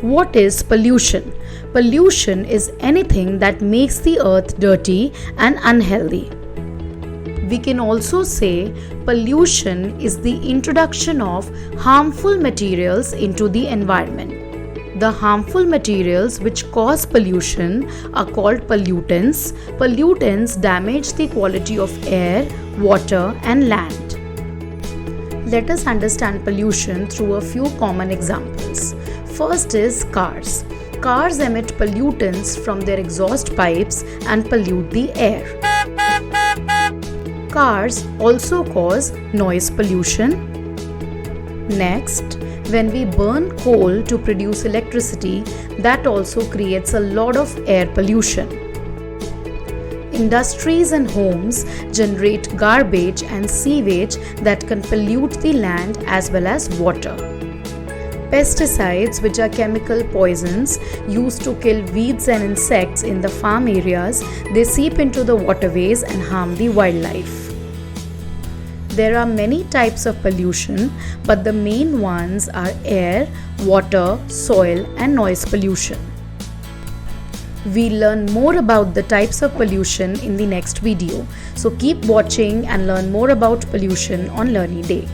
What is pollution? Pollution is anything that makes the earth dirty and unhealthy. We can also say pollution is the introduction of harmful materials into the environment. The harmful materials which cause pollution are called pollutants. Pollutants damage the quality of air, water, and land. Let us understand pollution through a few common examples. First is cars. Cars emit pollutants from their exhaust pipes and pollute the air. Cars also cause noise pollution. Next, when we burn coal to produce electricity, that also creates a lot of air pollution. Industries and homes generate garbage and sewage that can pollute the land as well as water. Pesticides, which are chemical poisons used to kill weeds and insects in the farm areas, they seep into the waterways and harm the wildlife. There are many types of pollution, but the main ones are air, water, soil, and noise pollution. We'll learn more about the types of pollution in the next video. So keep watching and learn more about pollution on Learnyday.